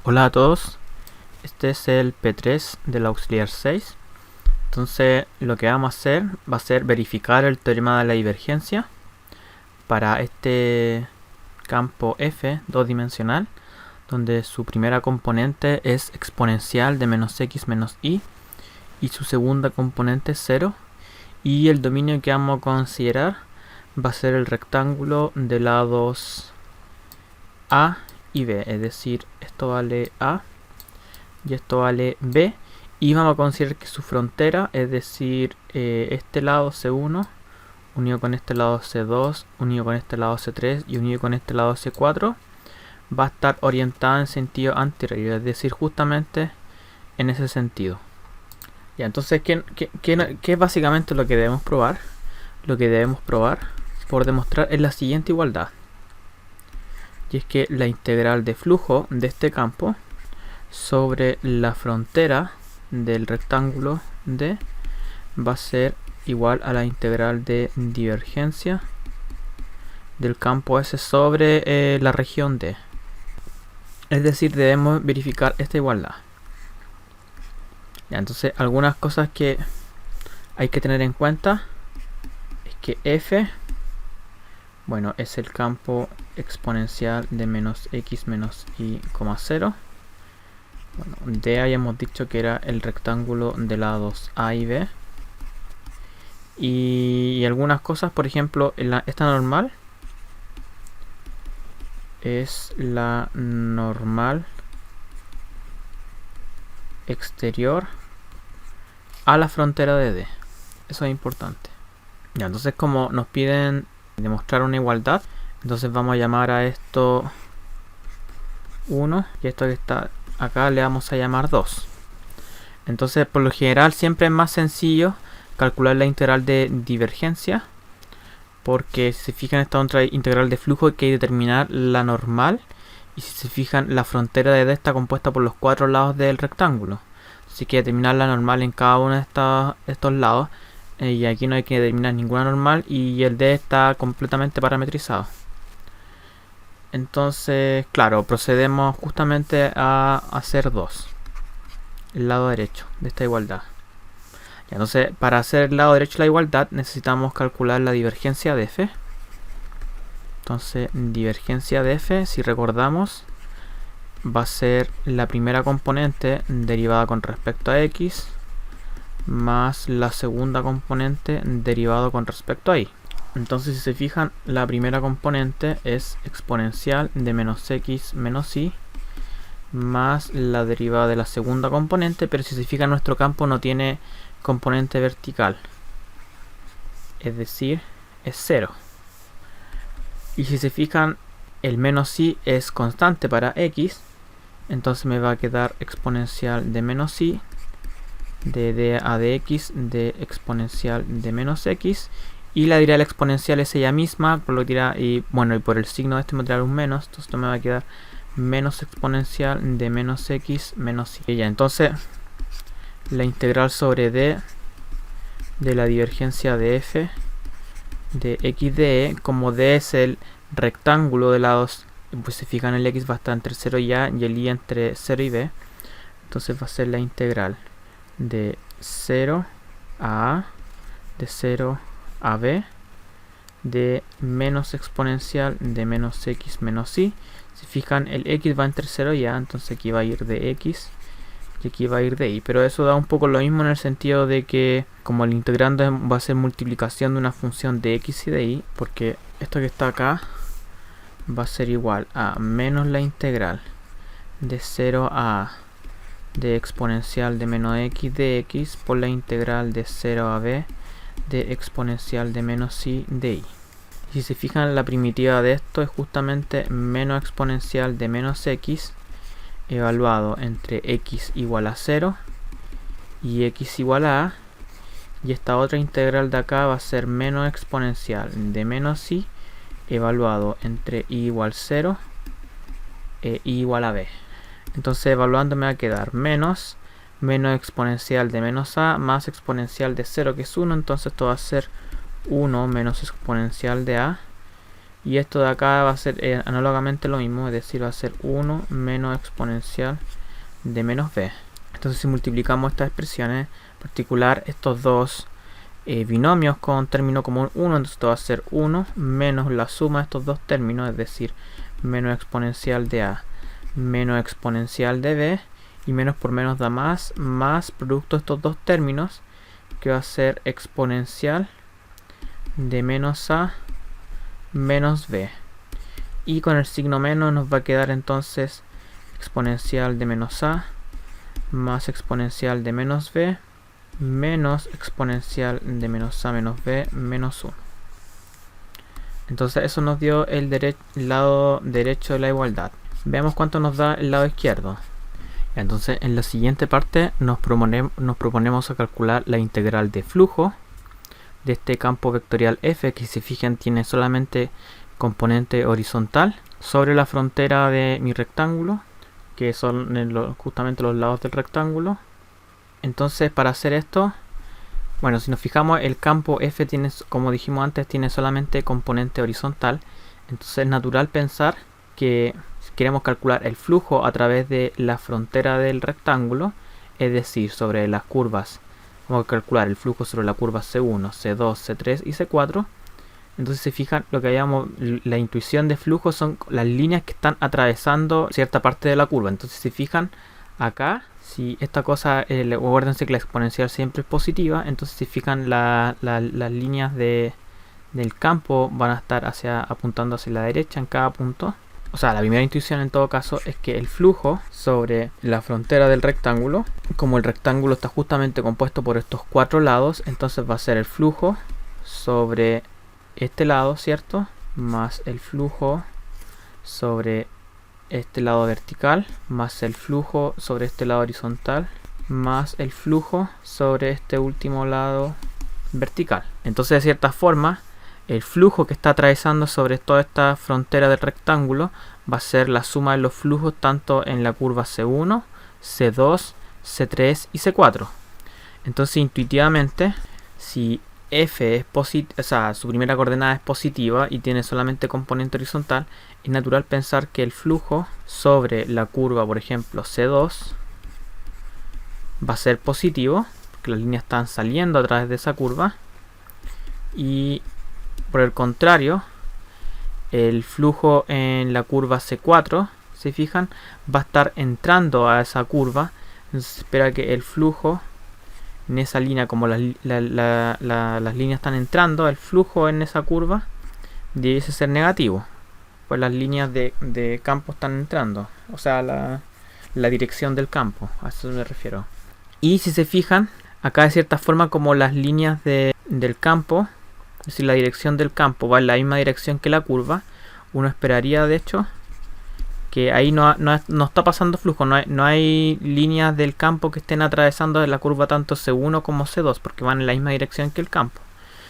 Hola a todos, este es el P3 del auxiliar 6. Entonces lo que vamos a hacer va a ser verificar el teorema de la divergencia para este campo f dos-dimensional, donde su primera componente es exponencial de menos x menos y su segunda componente es 0, y el dominio que vamos a considerar va a ser el rectángulo de lados a y b, es decir, esto vale a y esto vale b, y vamos a considerar que su frontera, es decir, este lado C1 unido con este lado C2 unido con este lado C3 y unido con este lado C4, va a estar orientada en sentido anterior, es decir, justamente en ese sentido. Ya, entonces, ¿qué es básicamente lo que debemos probar? Lo que debemos probar por demostrar es la siguiente igualdad, y es que la integral de flujo de este campo sobre la frontera del rectángulo D va a ser igual a la integral de divergencia del campo S sobre la región D. Es decir, debemos verificar esta igualdad. Ya, entonces, algunas cosas que hay que tener en cuenta es que F, bueno, es el campo exponencial de menos x menos y, 0. Bueno, D habíamos dicho que era el rectángulo de lados A y B. Y algunas cosas, por ejemplo, esta normal es la normal exterior a la frontera de D. Eso es importante. Ya, entonces, como nos piden demostrar una igualdad, entonces vamos a llamar a esto 1 y esto que está acá le vamos a llamar 2. Entonces, por lo general siempre es más sencillo calcular la integral de divergencia, porque si se fijan, esta otra integral de flujo hay que determinar la normal, y si se fijan, la frontera de D está compuesta por los 4 lados del rectángulo, así que determinar la normal en cada uno de estos lados, y aquí no hay que determinar ninguna normal, y el D está completamente parametrizado. Entonces, claro, procedemos justamente a hacer 2, el lado derecho de esta igualdad. Ya, entonces, para hacer el lado derecho de la igualdad necesitamos calcular la divergencia de f. Entonces, divergencia de f, si recordamos, va a ser la primera componente derivada con respecto a x más la segunda componente derivada con respecto a y. Entonces, si se fijan, la primera componente es exponencial de menos x menos y más la derivada de la segunda componente, pero si se fijan, nuestro campo no tiene componente vertical, es decir, es 0. Y si se fijan, el menos y es constante para x, entonces me va a quedar exponencial de menos y de d a dx de exponencial de menos x, y la derivada de la exponencial es ella misma, por lo que dirá, y bueno, y por el signo de este me va a tirar un menos, entonces esto me va a quedar menos exponencial de menos x menos y. Ya, entonces la integral sobre d de la divergencia de f de x de e, como d es el rectángulo de lados, pues se fijan, el x va a estar entre 0 y a y el y entre 0 y b, entonces va a ser la integral de 0 a a, de 0 a b, de menos exponencial de menos x menos y. Si fijan, el x va entre 0 y a, entonces aquí va a ir de x y aquí va a ir de y, pero eso da un poco lo mismo en el sentido de que como el integrando va a ser multiplicación de una función de x y de y, porque esto que está acá va a ser igual a menos la integral de 0 a de exponencial de menos x de x por la integral de 0 a b de exponencial de menos y de y. Si se fijan, la primitiva de esto es justamente menos exponencial de menos x evaluado entre x igual a 0 y x igual a, y esta otra integral de acá va a ser menos exponencial de menos y evaluado entre y igual 0 e y igual a b. Entonces, evaluando me va a quedar menos exponencial de menos a más exponencial de 0, que es 1, entonces esto va a ser 1 menos exponencial de a Y esto de acá va a ser análogamente lo mismo, es decir, va a ser 1 menos exponencial de menos b. Entonces si multiplicamos estas expresiones, en particular estos dos binomios con término común 1, entonces esto va a ser 1 menos la suma de estos dos términos, es decir, menos exponencial de a menos exponencial de b, y menos por menos da más producto de estos dos términos, que va a ser exponencial de menos a menos b. Y con el signo menos nos va a quedar entonces exponencial de menos a más exponencial de menos b menos exponencial de menos a menos b menos 1. Entonces eso nos dio el lado derecho de la igualdad. Veamos cuánto nos da el lado izquierdo. Entonces en la siguiente parte nos proponemos a calcular la integral de flujo de este campo vectorial f, que si fijan tiene solamente componente horizontal sobre la frontera de mi rectángulo, que son justamente los lados del rectángulo. Entonces para hacer esto, bueno, si nos fijamos, el campo f tiene, como dijimos antes, tiene solamente componente horizontal. Entonces es natural pensar que si queremos calcular el flujo a través de la frontera del rectángulo, es decir, sobre las curvas, vamos a calcular el flujo sobre la curva C1, C2, C3 y C4. Entonces se fijan, lo que habíamos, la intuición de flujo son las líneas que están atravesando cierta parte de la curva. Entonces se fijan acá, si esta cosa, acuérdense que la exponencial siempre es positiva, entonces si fijan las líneas del campo van a estar apuntando hacia la derecha en cada punto. O sea, la primera intuición en todo caso es que el flujo sobre la frontera del rectángulo, como el rectángulo está justamente compuesto por estos cuatro lados, entonces va a ser el flujo sobre este lado, ¿cierto? Más el flujo sobre este lado vertical, más el flujo sobre este lado horizontal, más el flujo sobre este último lado vertical. Entonces, de cierta forma, el flujo que está atravesando sobre toda esta frontera del rectángulo va a ser la suma de los flujos tanto en la curva C1, C2, C3 y C4. Entonces, intuitivamente, si f es positiva, o sea, su primera coordenada es positiva y tiene solamente componente horizontal, es natural pensar que el flujo sobre la curva, por ejemplo, C2, va a ser positivo, porque las líneas están saliendo a través de esa curva. Y por el contrario, el flujo en la curva C4, si fijan, va a estar entrando a esa curva. Entonces se espera que el flujo en esa línea, como las líneas están entrando, el flujo en esa curva debiese ser negativo, pues las líneas de campo están entrando, o sea, la dirección del campo, a eso me refiero. Y si se fijan, acá de cierta forma, como las líneas del campo, es decir, la dirección del campo va en la misma dirección que la curva, uno esperaría de hecho que ahí no está pasando flujo, no hay líneas del campo que estén atravesando la curva tanto C1 como C2, porque van en la misma dirección que el campo.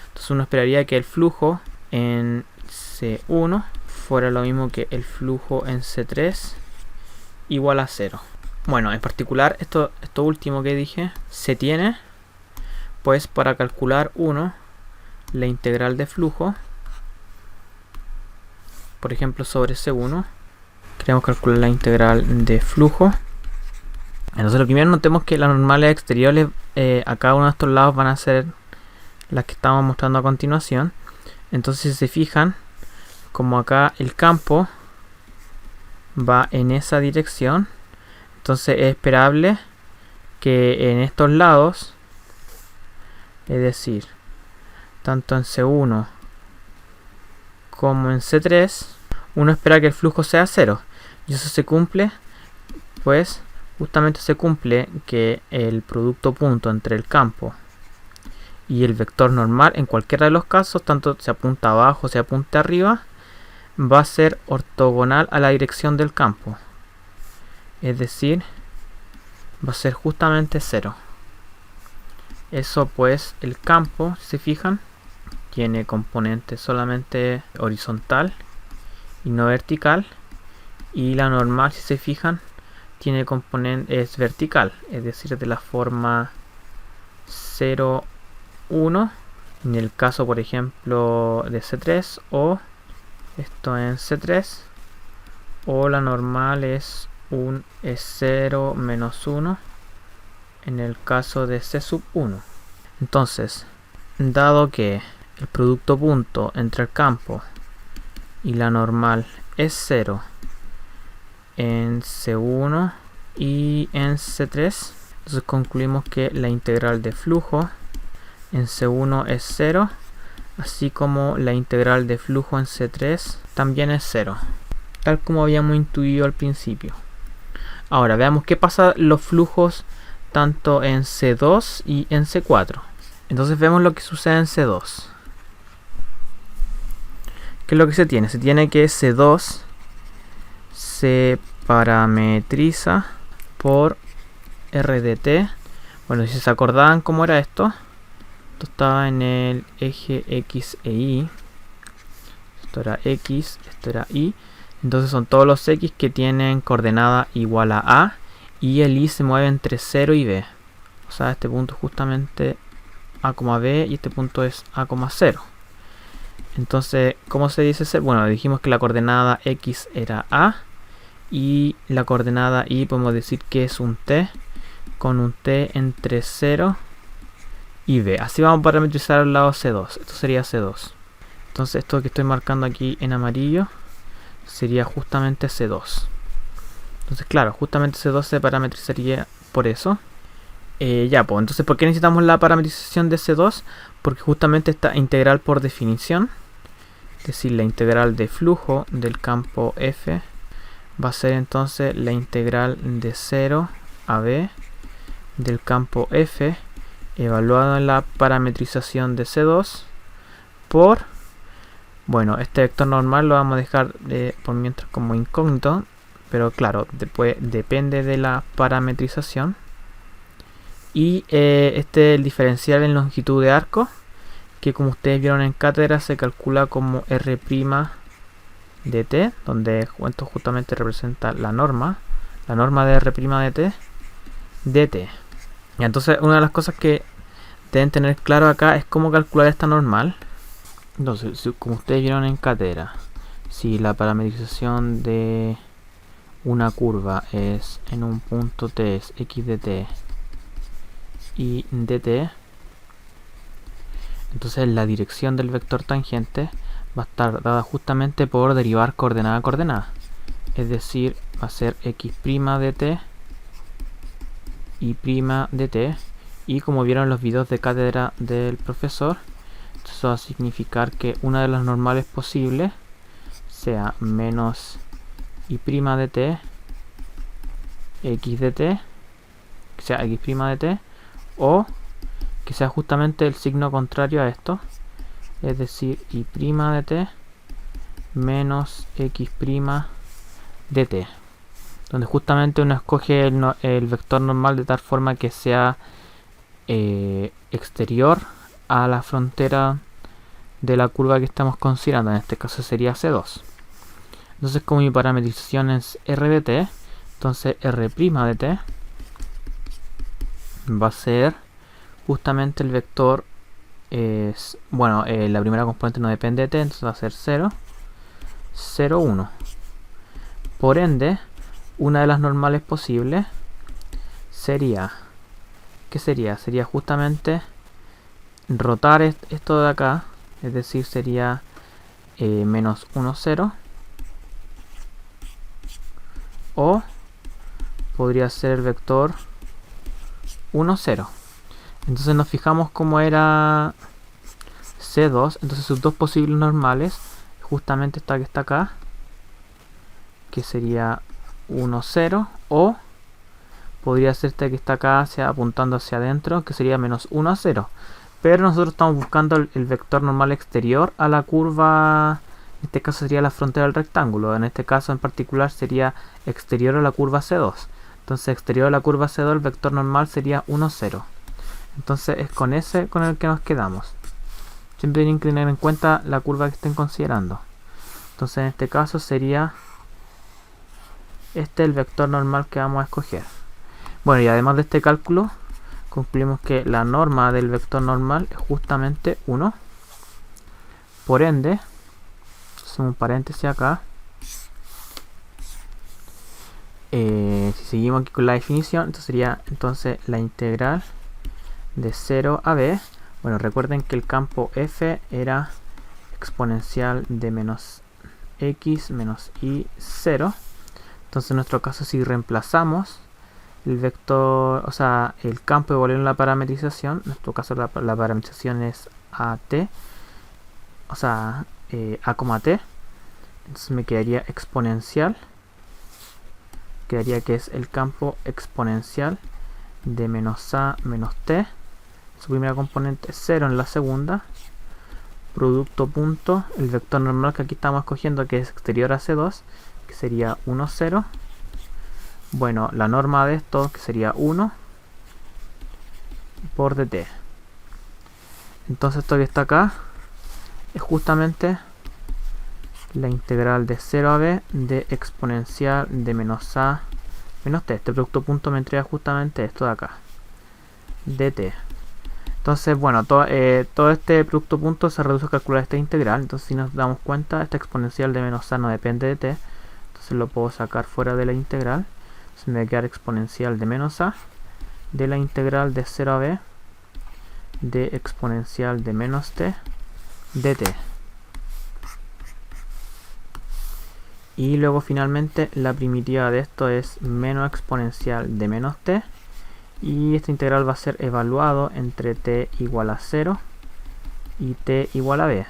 Entonces uno esperaría que el flujo en C1 fuera lo mismo que el flujo en C3 igual a 0. Bueno, en particular esto último que dije se tiene pues para calcular la integral de flujo, por ejemplo sobre C1. Queremos calcular la integral de flujo. Entonces lo primero, notemos que las normales exteriores a cada uno de estos lados van a ser las que estamos mostrando a continuación. Entonces si se fijan, como acá el campo va en esa dirección, entonces es esperable que en estos lados, es decir, tanto en C1 como en C3, uno espera que el flujo sea 0. Y eso se cumple, pues justamente se cumple que el producto punto entre el campo y el vector normal, en cualquiera de los casos, tanto se apunta abajo o se apunta arriba, va a ser ortogonal a la dirección del campo. Es decir, va a ser justamente 0. Eso pues, el campo, si se fijan, tiene componente solamente horizontal y no vertical, y la normal, si se fijan, tiene componente, es vertical, es decir, de la forma 0, 1 en el caso por ejemplo de C3, o esto en C3, o la normal es un E0 menos 1 en el caso de C sub 1. Entonces, dado que el producto punto entre el campo y la normal es 0 en C1 y en C3, entonces concluimos que la integral de flujo en C1 es 0, así como la integral de flujo en C3 también es 0, tal como habíamos intuido al principio. Ahora veamos qué pasa los flujos tanto en C2 y en C4. Entonces vemos lo que sucede en C2. ¿Qué es lo que se tiene? Se tiene que C2 se parametriza por RDT. Bueno, si se acordaban cómo era esto estaba en el eje X e Y. Esto era X, esto era Y. Entonces son todos los X que tienen coordenada igual a A, y el Y se mueve entre 0 y B. O sea, este punto es justamente A, B, y este punto es A, 0. Entonces, ¿cómo se dice C? Bueno, dijimos que la coordenada X era A, y la coordenada Y podemos decir que es un T, con un T entre 0 y B. Así vamos a parametrizar al lado C2. Esto sería C2. Entonces esto que estoy marcando aquí en amarillo sería justamente C2. Entonces claro, justamente C2 se parametrizaría por eso. Ya, pues entonces ¿por qué necesitamos la parametrización de C2? Porque justamente esta integral por definición, es decir, la integral de flujo del campo F, va a ser entonces la integral de 0 a B del campo F evaluado en la parametrización de C2 por, bueno, este vector normal lo vamos a dejar por mientras como incógnito, pero claro, después depende de la parametrización. Y este es el diferencial en longitud de arco, que como ustedes vieron en cátedra se calcula como R' de t, donde esto justamente representa la norma de R' de t, dt. Y entonces una de las cosas que deben tener claro acá es cómo calcular esta normal. Entonces, como ustedes vieron en cátedra, si la parametrización de una curva es en un punto t es x de t y dt, entonces la dirección del vector tangente va a estar dada justamente por derivar coordenada a coordenada, es decir, va a ser x' de t y prima de t, y como vieron en los videos de cátedra del profesor, eso va a significar que una de las normales posibles sea menos y' de t, x de t, que sea x' de t, o que sea justamente el signo contrario a esto, es decir, y' de t menos x' de t, donde justamente uno escoge el vector normal de tal forma que sea exterior a la frontera de la curva que estamos considerando. En este caso sería C2. Entonces, como mi parametrización es R de t, entonces R' de t va a ser justamente el vector es, bueno, la primera componente no depende de t, entonces va a ser 0, 0, 1. Por ende, una de las normales posibles sería, ¿qué sería? Sería justamente rotar esto de acá, es decir, sería menos 1, 0, o podría ser el vector 1, 0. Entonces nos fijamos cómo era C2, entonces sus dos posibles normales, justamente esta que está acá, que sería 1, 0, o podría ser esta que está acá apuntando hacia adentro, que sería menos 1, 0. Pero nosotros estamos buscando el vector normal exterior a la curva, en este caso sería la frontera del rectángulo, en este caso en particular sería exterior a la curva C2. Entonces exterior a la curva C2 el vector normal sería 1, 0. Entonces es con ese con el que nos quedamos. Siempre tienen que tener en cuenta la curva que estén considerando. Entonces en este caso sería este el vector normal que vamos a escoger. Bueno, y además de este cálculo, concluimos que la norma del vector normal es justamente 1. Por ende, Hacemos un paréntesis acá. Si seguimos aquí con la definición, entonces sería entonces la integral de 0 a b. Bueno, recuerden que el campo f era exponencial de menos x menos y 0. Entonces en nuestro caso, si reemplazamos el vector, o sea, el campo devolviendo la parametrización, en nuestro caso la parametrización es at, o sea, a, t. Entonces me quedaría exponencial, quedaría que es el campo exponencial de menos a menos t, su primera componente 0 en la segunda, producto punto, el vector normal que aquí estamos escogiendo, que es exterior a C2, que sería 1, 0. Bueno, la norma de esto, que sería 1 por dt. Entonces esto que está acá es justamente la integral de 0 a b de exponencial de menos a menos t. Este producto punto me entrega justamente esto de acá, dt. Entonces, bueno, todo este producto punto se reduce a calcular esta integral. Entonces, si nos damos cuenta, esta exponencial de menos a no depende de t. Entonces lo puedo sacar fuera de la integral. Entonces me va a quedar exponencial de menos a de la integral de 0 a b de exponencial de menos t dt. Y luego finalmente la primitiva de esto es menos exponencial de menos t. Y esta integral va a ser evaluado entre t igual a 0 y t igual a b.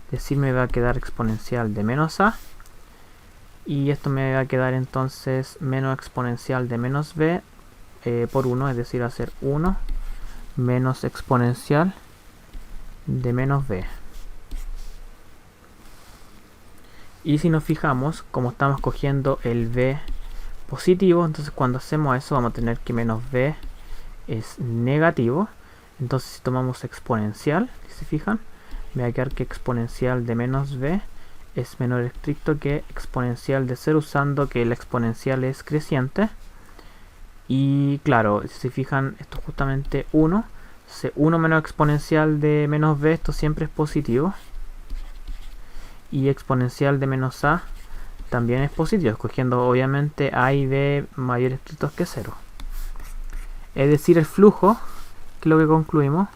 Es decir, me va a quedar exponencial de menos a. Y esto me va a quedar entonces menos exponencial de menos b por 1. Es decir, va a ser 1 menos exponencial de menos b. Y si nos fijamos, como estamos cogiendo el b positivo, entonces cuando hacemos eso vamos a tener que menos b es negativo. Entonces si tomamos exponencial, si se fijan, me va a quedar que exponencial de menos b es menor estricto que exponencial de 0, usando que la exponencial es creciente. Y claro, si se fijan, esto es justamente 1. 1 menos exponencial de menos b, esto siempre es positivo. Y exponencial de menos a también es positivo, escogiendo obviamente a y b mayor estrictos que 0. Es decir, el flujo, que es lo que concluimos.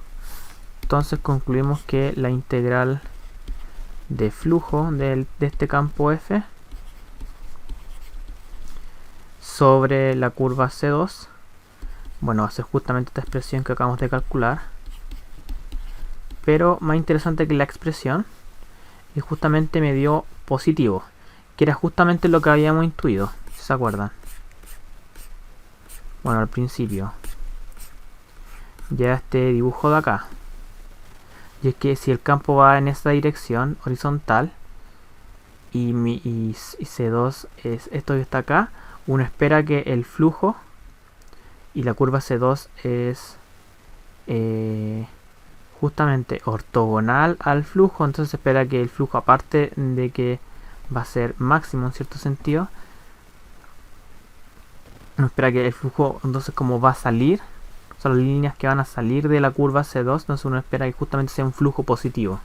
Entonces concluimos que la integral de flujo de este campo f sobre la curva C2, bueno, va a ser justamente esta expresión que acabamos de calcular. Pero más interesante que la expresión, y justamente me dio positivo, que era justamente lo que habíamos intuido, si se acuerdan. Bueno, al principio ya este dibujo de acá, y es que si el campo va en esta dirección horizontal y C2 es esto que está acá, uno espera que el flujo y la curva C2 es justamente ortogonal al flujo. Entonces espera que el flujo, aparte de que va a ser máximo en cierto sentido, no espera que el flujo, entonces como va a salir, son las líneas que van a salir de la curva C2, entonces uno espera que justamente sea un flujo positivo.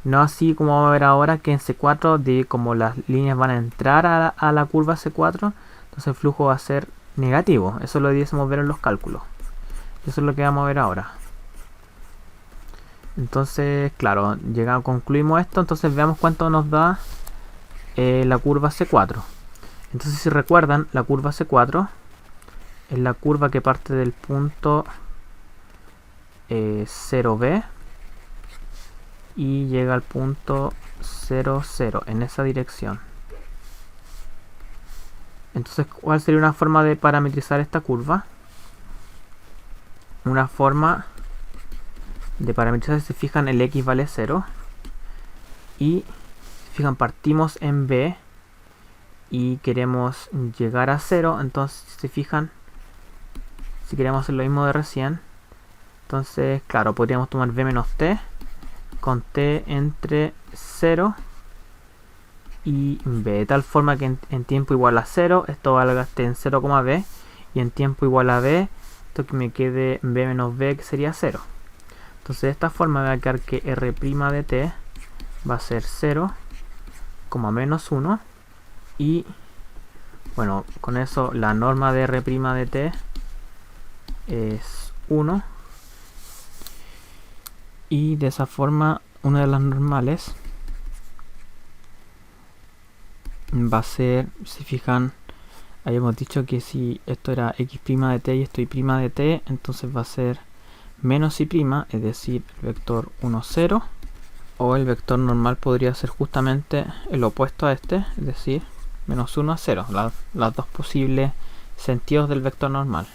No así como vamos a ver ahora, que en C4, de como las líneas van a entrar a la curva C4, entonces el flujo va a ser negativo. Eso lo debiésemos ver en los cálculos. Eso es lo que vamos a ver ahora. Entonces, claro, concluimos esto. Entonces veamos cuánto nos da la curva C4. Entonces, si recuerdan, la curva C4 es la curva que parte del punto 0b y llega al punto 0, 0 en esa dirección. Entonces, ¿cuál sería una forma de parametrizar esta curva? Una forma de parametrizar, si se fijan, el x vale 0 y si fijan, partimos en b y queremos llegar a 0. Entonces, si se fijan, si queremos hacer lo mismo de recién, entonces, claro, podríamos tomar b menos t con t entre 0 y b, de tal forma que en tiempo igual a 0 esto valga t en 0, b, y en tiempo igual a b, esto que me quede b menos b, que sería 0. Entonces de esta forma me va a quedar que r' de t va a ser 0, menos 1. Y bueno, con eso la norma de R' de t es 1. Y de esa forma, una de las normales va a ser, si fijan, habíamos dicho que si esto era x' de t y esto y' de t, entonces va a ser menos y', es decir, el vector 1, 0. O el vector normal podría ser justamente el opuesto a este, es decir, menos 1 a 0, las dos posibles sentidos del vector normal.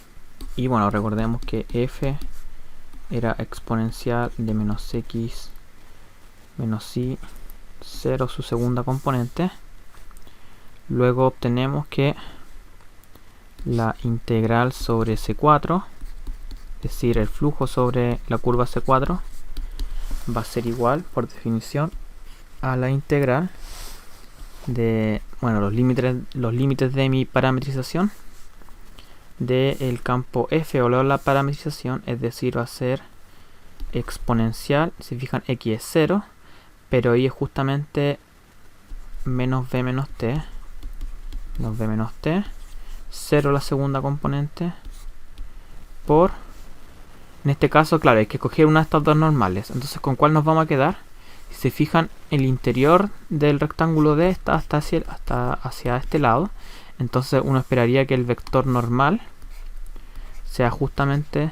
Y bueno, recordemos que f era exponencial de menos x menos y 0 su segunda componente. Luego obtenemos que la integral sobre C4, es decir, el flujo sobre la curva C4, va a ser igual, por definición, a la integral de, bueno, los límites de mi parametrización del campo f o la parametrización, es decir, va a ser exponencial, si fijan x es 0, pero y es justamente menos b menos t, 0 la segunda componente, por, en este caso, claro, hay que coger una de estas dos normales. Entonces, ¿con cuál nos vamos a quedar? Si se fijan, el interior del rectángulo D está hasta hacia este lado. Entonces, uno esperaría que el vector normal sea justamente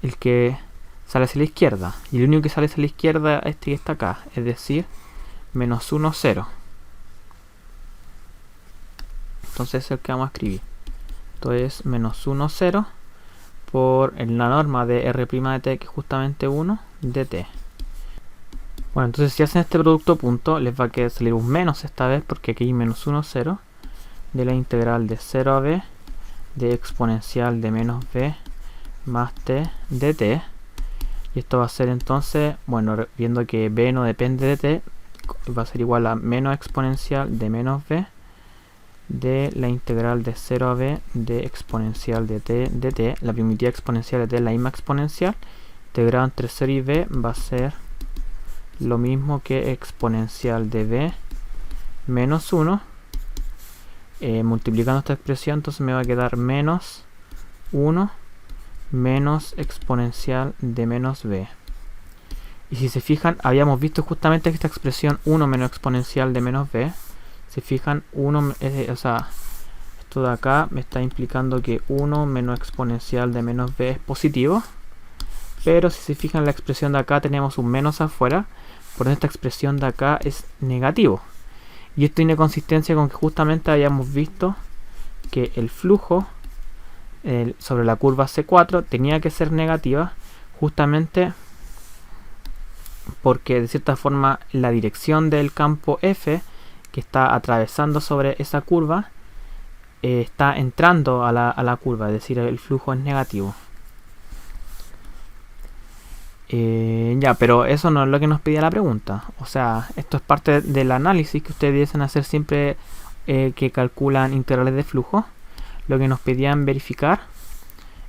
el que sale hacia la izquierda. Y el único que sale hacia la izquierda es este que está acá. Es decir, menos 1, 0. Entonces, es el que vamos a escribir. Entonces, menos 1, 0. Por la norma de R' de t, que es justamente 1 de t. Bueno, entonces si hacen este producto punto, les va a salir un menos esta vez, porque aquí hay menos 1, 0, de la integral de 0 a b de exponencial de menos b más t de t. Y esto va a ser entonces, bueno, viendo que b no depende de t, va a ser igual a menos exponencial de menos b de la integral de 0 a b de exponencial de t. La primitiva exponencial de t es la misma exponencial. Integrado entre 0 y b va a ser lo mismo que exponencial de b menos 1. Multiplicando esta expresión, entonces me va a quedar menos 1 menos exponencial de menos b. Y si se fijan, habíamos visto justamente que esta expresión 1 menos exponencial de menos b, se fijan, 1, o sea, esto de acá me está implicando que 1 menos exponencial de menos b es positivo. Pero si se fijan, la expresión de acá tenemos un menos afuera, por esta expresión de acá es negativo. Y esto tiene consistencia con que justamente habíamos visto que el flujo sobre la curva C4 tenía que ser negativa, justamente porque de cierta forma la dirección del campo F que está atravesando sobre esa curva está entrando a la curva, es decir, el flujo es negativo. Ya, pero eso no es lo que nos pedía la pregunta. O sea, esto es parte del análisis que ustedes deben hacer siempre que calculan integrales de flujo. Lo que nos pedían verificar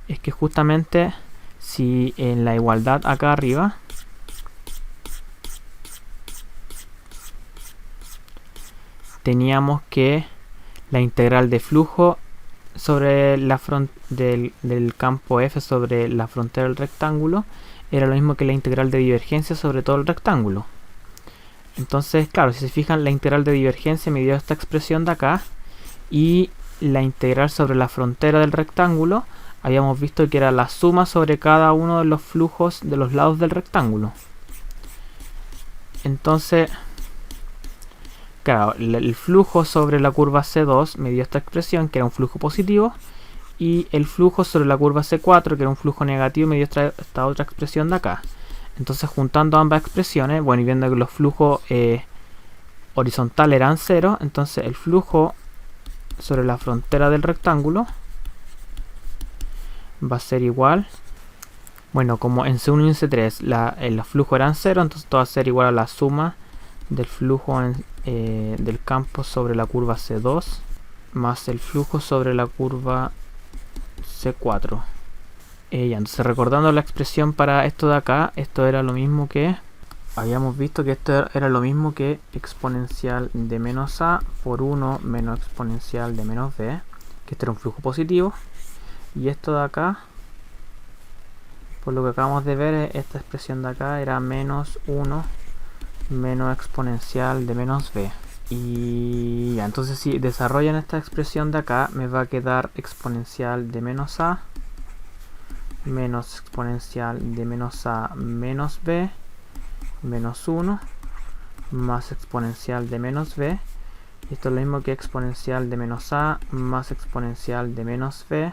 es que justamente si en la igualdad acá arriba teníamos que la integral de flujo sobre la del campo F sobre la frontera del rectángulo era lo mismo que la integral de divergencia sobre todo el rectángulo. Entonces, claro, si se fijan, la integral de divergencia me dio esta expresión de acá, y la integral sobre la frontera del rectángulo habíamos visto que era la suma sobre cada uno de los flujos de los lados del rectángulo. Entonces, claro, el flujo sobre la curva C2 me dio esta expresión, que era un flujo positivo, y el flujo sobre la curva C4, que era un flujo negativo, me dio esta otra expresión de acá. Entonces, juntando ambas expresiones, bueno, y viendo que los flujos horizontales eran 0, entonces el flujo sobre la frontera del rectángulo va a ser igual, bueno, como en C1 y en C3 los flujos eran 0, entonces esto va a ser igual a la suma del flujo del campo sobre la curva C2 más el flujo sobre la curva C4. Entonces, recordando la expresión para esto de acá, esto era lo mismo que habíamos visto que esto era lo mismo que exponencial de menos a por 1 menos exponencial de menos b, que este era un flujo positivo, y esto de acá, por lo que acabamos de ver, esta expresión de acá era menos 1 menos exponencial de menos b. Y ya, entonces si desarrollan esta expresión de acá, me va a quedar exponencial de menos a menos exponencial de menos a menos b menos 1 más exponencial de menos b. Esto es lo mismo que exponencial de menos a más exponencial de menos b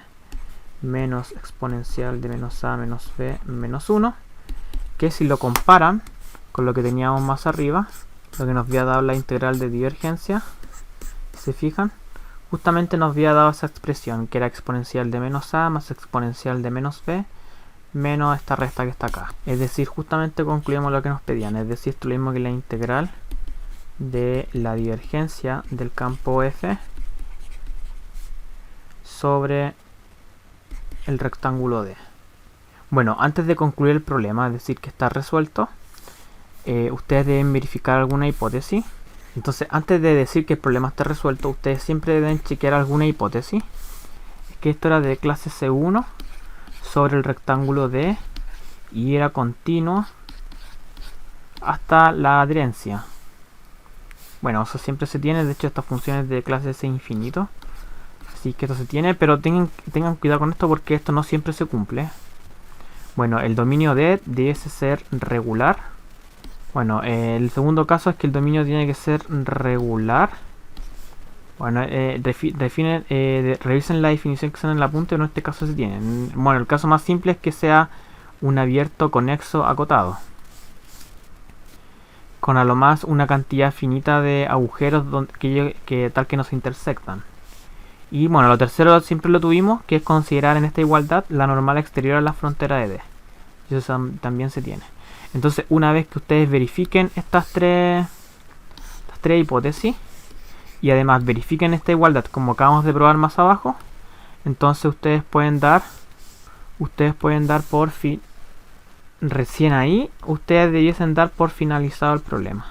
menos exponencial de menos a menos b menos 1, que si lo comparan con lo que teníamos más arriba, lo que nos había dado la integral de divergencia, ¿se fijan? Justamente nos había dado esa expresión, que era exponencial de menos a más exponencial de menos b menos esta resta que está acá. Es decir, justamente concluimos lo que nos pedían, es decir, esto es lo mismo que la integral de la divergencia del campo f sobre el rectángulo D. Bueno, antes de concluir el problema, es decir, que está resuelto, ustedes deben verificar alguna hipótesis. Entonces, antes de decir que el problema está resuelto, ustedes siempre deben chequear alguna hipótesis. Es que esto era de clase C1 sobre el rectángulo D y era continuo hasta la adherencia. Bueno, eso siempre se tiene, de hecho esta función es de clase C infinito, así que esto se tiene, pero tengan cuidado con esto porque esto no siempre se cumple. Bueno, el dominio D debe ser regular. Bueno, el segundo caso es que el dominio tiene que ser regular. Bueno, revisen la definición que están en la punta, pero en este caso se tiene. Bueno, el caso más simple es que sea un abierto conexo acotado, con a lo más una cantidad finita de agujeros que tal que nos intersectan. Y bueno, lo tercero siempre lo tuvimos, que es considerar en esta igualdad la normal exterior a la frontera de D. Y eso también se tiene. Entonces, una vez que ustedes verifiquen estas tres hipótesis, y además verifiquen esta igualdad como acabamos de probar más abajo, entonces ustedes pueden dar por fin, recién ahí, ustedes debiesen dar por finalizado el problema.